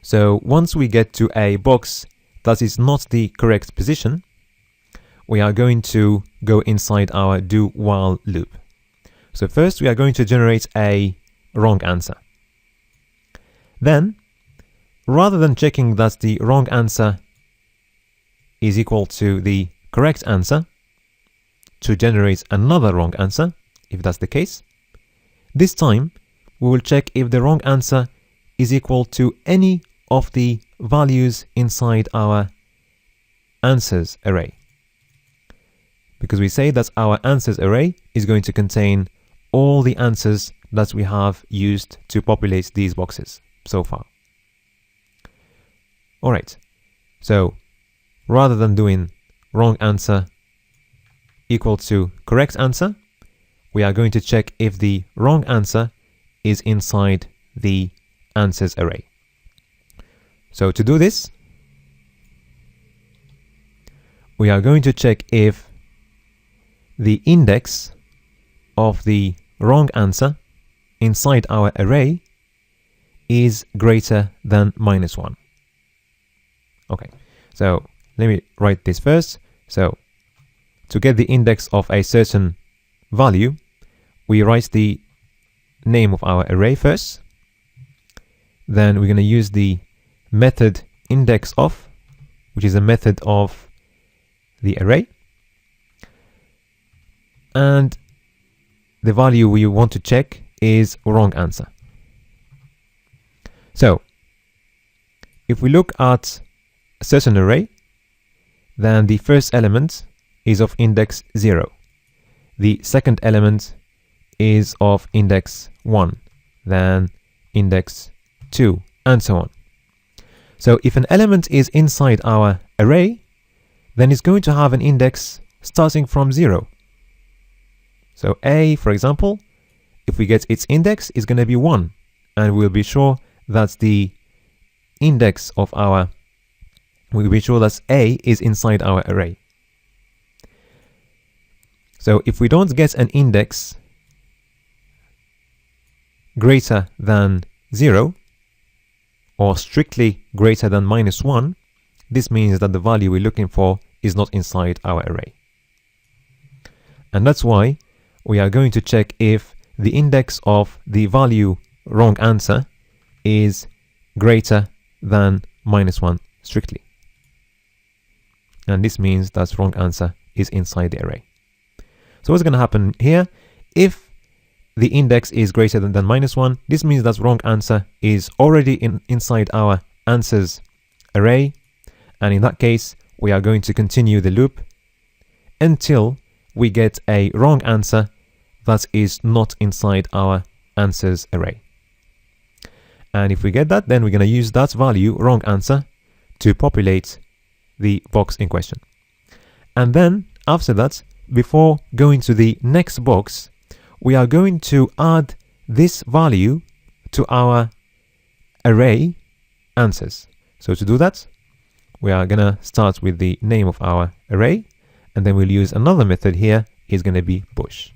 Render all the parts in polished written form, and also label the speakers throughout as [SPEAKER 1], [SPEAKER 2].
[SPEAKER 1] So once we get to a box that is not the correct position, we are going to go inside our do while loop. So first we are going to generate a wrong answer. Then, rather than checking that the wrong answer is equal to the correct answer to generate another wrong answer, if that's the case, this time we will check if the wrong answer is equal to any of the values inside our answers array. Because we say that our answers array is going to contain all the answers that we have used to populate these boxes so far. Alright, so rather than doing wrong answer equal to correct answer, we are going to check if the wrong answer is inside the answers array. So to do this, we are going to check if the index of the wrong answer inside our array is greater than -1. Okay, so let me write this first. So to get the index of a certain value, we write the name of our array first. Then we're going to use the method index of, which is a method of the array. And the value we want to check is wrong answer. So if we look at a certain array, then the first element is of index 0. The second element is of index 1, then index 2, and so on. So if an element is inside our array, then it's going to have an index starting from 0. So A, for example, if we get its index, is going to be 1, and we'll be sure that the index of our, we'll be sure that A is inside our array. So if we don't get an index greater than 0, or strictly greater than -1, this means that the value we're looking for is not inside our array. And that's why we are going to check if the index of the value wrong answer is greater than -1 strictly. And this means that wrong answer is inside the array. So what's going to happen here? If the index is greater than -1, this means that wrong answer is already inside our answers array. And in that case, we are going to continue the loop until we get a wrong answer that is not inside our answers array. And if we get that, then we're going to use that value, wrong answer, to populate the box in question. And then after that, before going to the next box, we are going to add this value to our array answers. So to do that, we are going to start with the name of our array, and then we'll use another method here, is going to be push.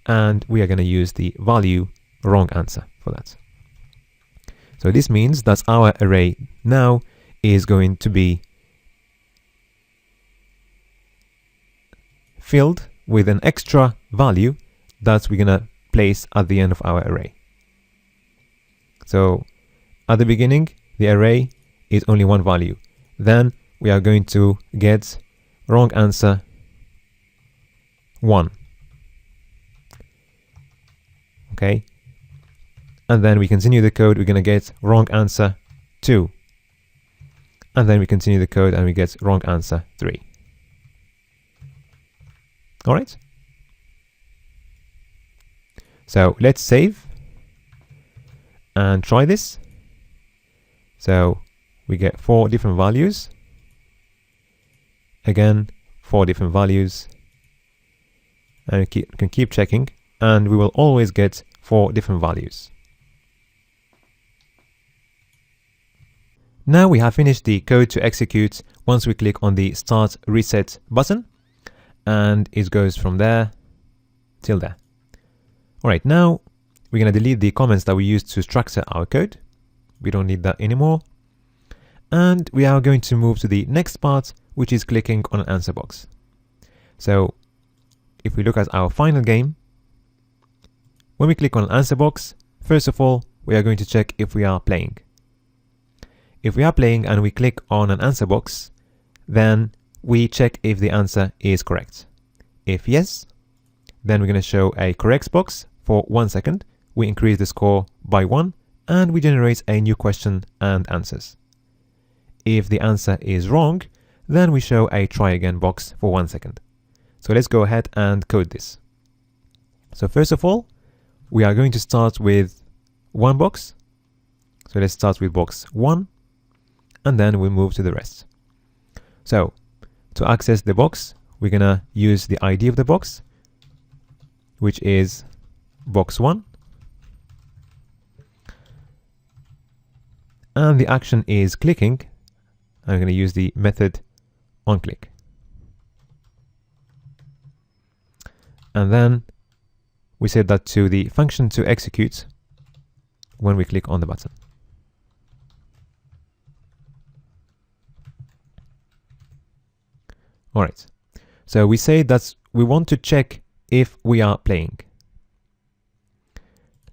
[SPEAKER 1] And we are going to use the value wrong answer for that. So this means that our array now is going to be filled with an extra value that we're going to place at the end of our array. So at the beginning, the array is only one value. Then we are going to get wrong answer 1. Okay. And then we continue the code, we're going to get wrong answer 2. And then we continue the code and we get wrong answer 3. All right. So let's save and try this. So we get 4 different values. Again, 4 different values. And we can keep checking, and we will always get 4 different values. Now we have finished the code to execute once we click on the Start Reset button, and it goes from there till there. Alright, now we're going to delete the comments that we used to structure our code. We don't need that anymore. And we are going to move to the next part, which is clicking on an answer box. So if we look at our final game, when we click on an answer box, first of all, we are going to check if we are playing. If we are playing and we click on an answer box, then we check if the answer is correct. If yes, then we're going to show a correct box for 1 second. We increase the score by 1 and we generate a new question and answers. If the answer is wrong, then we show a try again box for 1 second. So let's go ahead and code this. So first of all, we are going to start with one box. So let's start with box 1 and then we move to the rest. So to access the box, we're going to use the ID of the box, which is box 1. And the action is clicking. I'm going to use the method onClick. And then we set that to the function to execute when we click on the button. All right. So we say that we want to check if we are playing.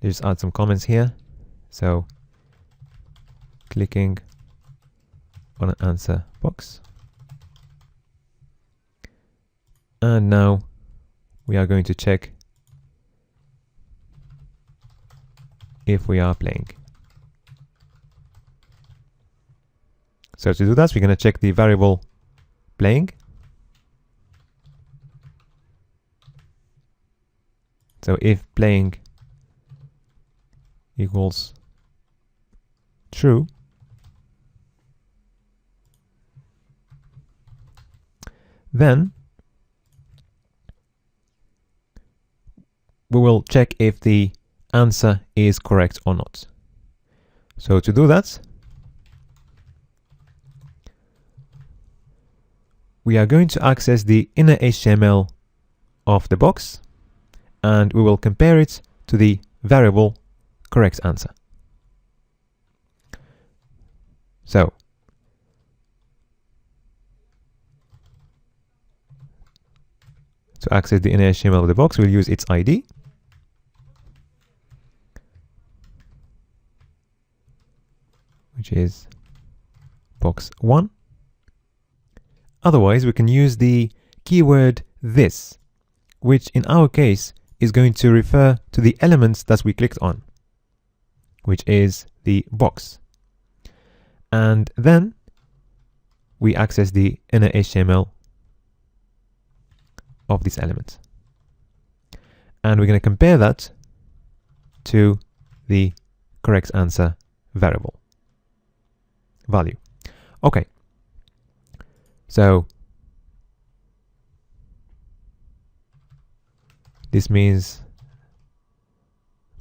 [SPEAKER 1] Let's add some comments here. So clicking on an answer box. And now we are going to check if we are playing. So to do that, we're going to check the variable playing. So if playing equals true, then we will check if the answer is correct or not. So to do that, we are going to access the inner HTML of the box and we will compare it to the variable correct answer. So to access the inner HTML of the box, we'll use its ID. Which is box 1. Otherwise, we can use the keyword this, which in our case is going to refer to the elements that we clicked on, which is the box. And then we access the inner HTML of this element. And we're going to compare that to the correct answer variable value. Okay. So this means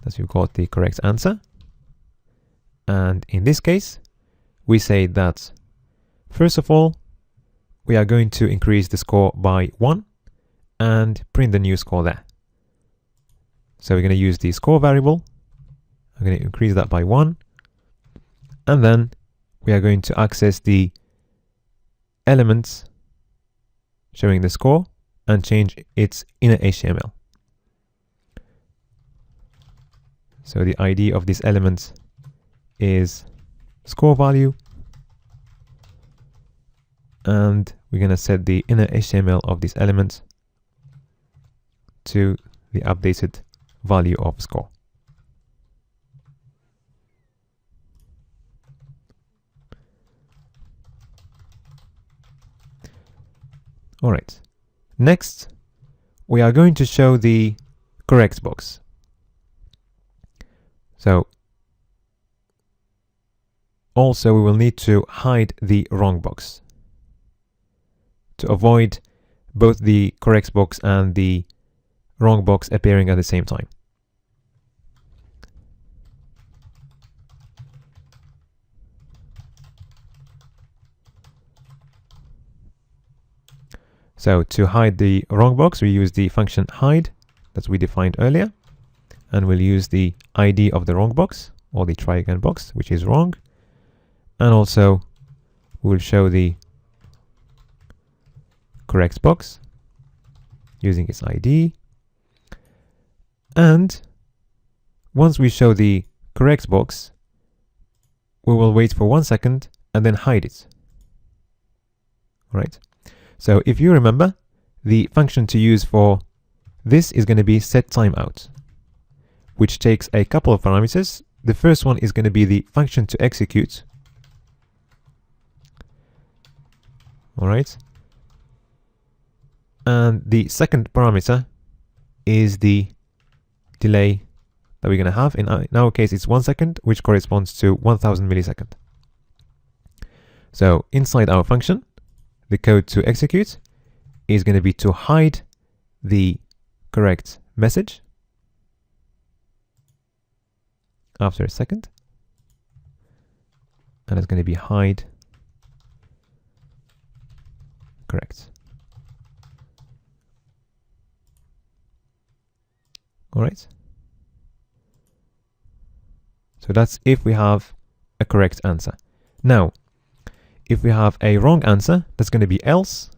[SPEAKER 1] that we've got the correct answer. And in this case, we say that first of all, we are going to increase the score by 1 and print the new score there. So we're going to use the score variable. I'm going to increase that by 1. And then we are going to access the elements showing the score and change its inner HTML. So the ID of this element is score value. And we're going to set the inner HTML of this element to the updated value of score. All right. Next, we are going to show the correct box. So also we will need to hide the wrong box to avoid both the correct box and the wrong box appearing at the same time. So to hide the wrong box, we use the function hide that we defined earlier, and we'll use the ID of the wrong box or the try again box, which is wrong, and also we'll show the correct box using its ID. And once we show the correct box, we will wait for 1 second and then hide it. All right. So if you remember, the function to use for this is going to be setTimeout, which takes a couple of parameters. The first one is going to be the function to execute. All right. And the second parameter is the delay that we're going to have. In our case, it's 1 second, which corresponds to 1000 millisecond. So inside our function, the code to execute is going to be to hide the correct message after a second. And it's going to be hide correct. All right. So that's if we have a correct answer. Now, if we have a wrong answer, that's going to be else.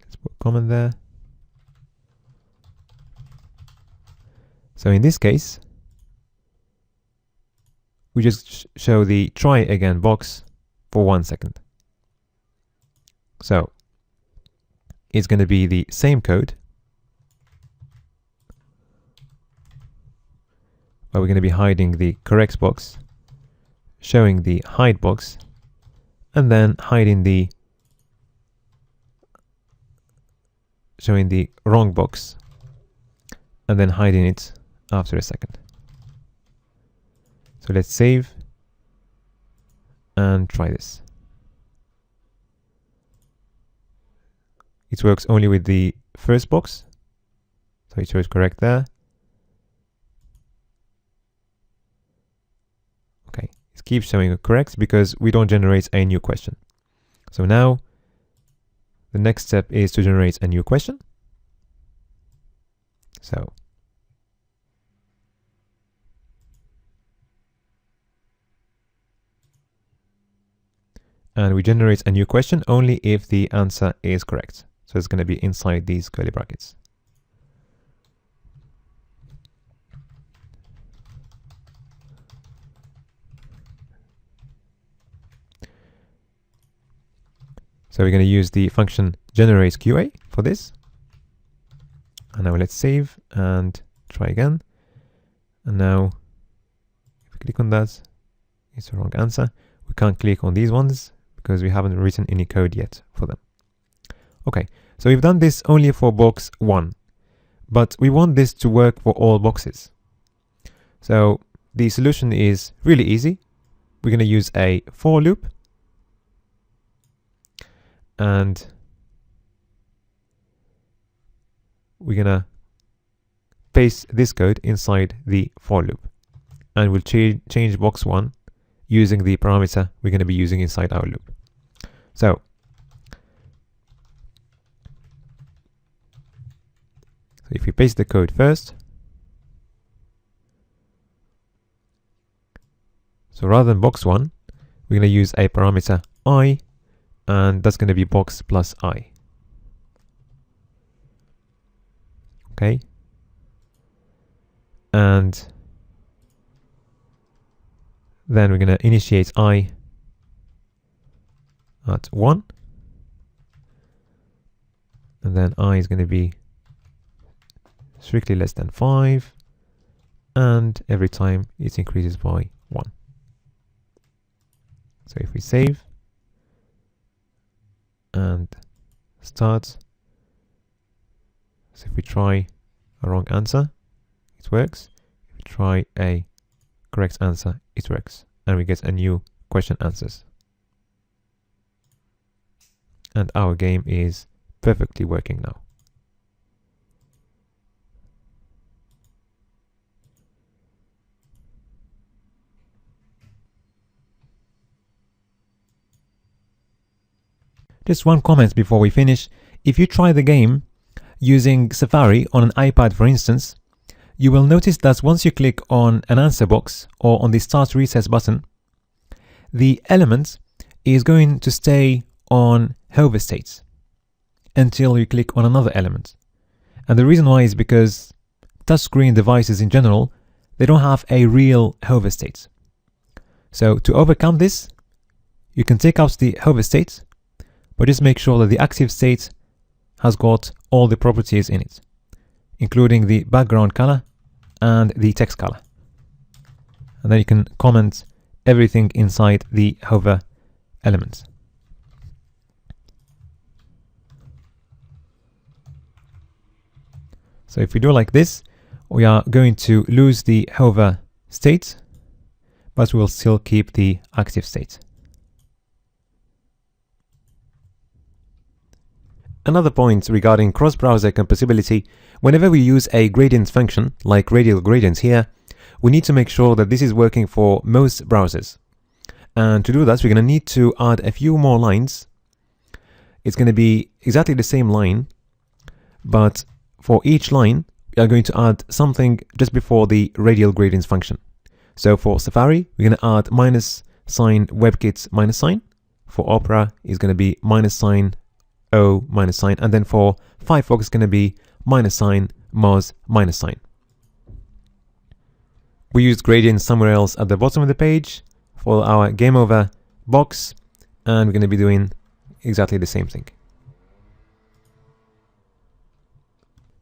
[SPEAKER 1] Let's put a comment there. So in this case, we just show the try again box for 1 second. So it's going to be the same code, but we're going to be hiding the correct box, showing the hide box, and then showing the wrong box, and then hiding it after a second. So let's save and try this. It works only with the first box, so it shows correct there. Okay, it keeps showing correct because we don't generate a new question. So now the next step is to generate a new question. So and we generate a new question only if the answer is correct. So it's going to be inside these curly brackets. So we're going to use the function generateQA for this. And now let's save and try again. And now if we click on that, it's the wrong answer. We can't click on these ones because we haven't written any code yet for them. Okay, so we've done this only for box 1, but we want this to work for all boxes. So the solution is really easy. We're going to use a for loop, and we're going to paste this code inside the for loop, and we'll change box 1 using the parameter we're going to be using inside our loop. So if we paste the code first, so rather than box 1, we're going to use a parameter I, and that's going to be box plus I. Okay. And then we're going to initiate I at 1. And then I is going to be strictly less than 5. And every time it increases by 1. So if we save and start, so if we try a wrong answer, it works. If we try a correct answer, it works. And we get a new question answers. And our game is perfectly working now. Just one comment before we finish. If you try the game using Safari on an iPad, for instance, you will notice that once you click on an answer box or on the Start Recess button, the element is going to stay on hover states until you click on another element. And the reason why is because touchscreen devices in general, they don't have a real hover state. So to overcome this, you can take out the hover state, but just make sure that the active state has got all the properties in it, including the background color and the text color. And then you can comment everything inside the hover element. So if we do like this, we are going to lose the hover state, but we'll still keep the active state. Another point regarding cross-browser compatibility, whenever we use a gradient function, like radial gradient here, we need to make sure that this is working for most browsers. And to do that, we're going to need to add a few more lines. It's going to be exactly the same line, but for each line, we are going to add something just before the radial gradients function. So for Safari, we're going to add minus sign WebKit minus sign. For Opera, it's going to be minus sign O minus sign. And then for Firefox, it's going to be minus sign Moz minus sign. We used gradients somewhere else at the bottom of the page for our game over box, and we're going to be doing exactly the same thing.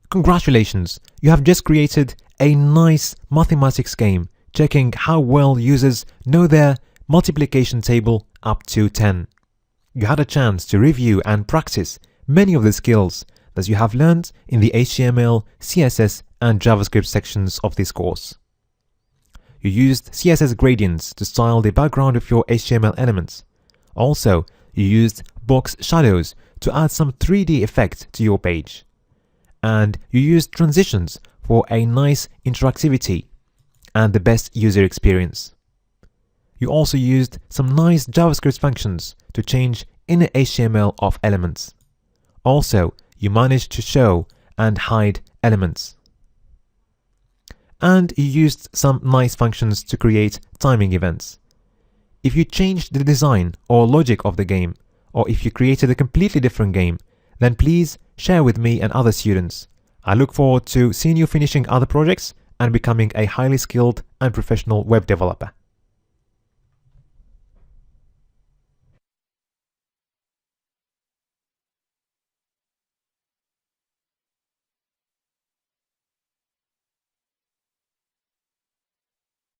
[SPEAKER 1] Congratulations! You have just created a nice mathematics game, checking how well users know their multiplication table up to 10. You had a chance to review and practice many of the skills that you have learned in the HTML, CSS, and JavaScript sections of this course. You used CSS gradients to style the background of your HTML elements. Also, you used box shadows to add some 3D effect to your page. And you used transitions for a nice interactivity and the best user experience. You also used some nice JavaScript functions to change inner HTML of elements. Also, you managed to show and hide elements. And you used some nice functions to create timing events. If you changed the design or logic of the game, or if you created a completely different game, then please share with me and other students. I look forward to seeing you finishing other projects and becoming a highly skilled and professional web developer.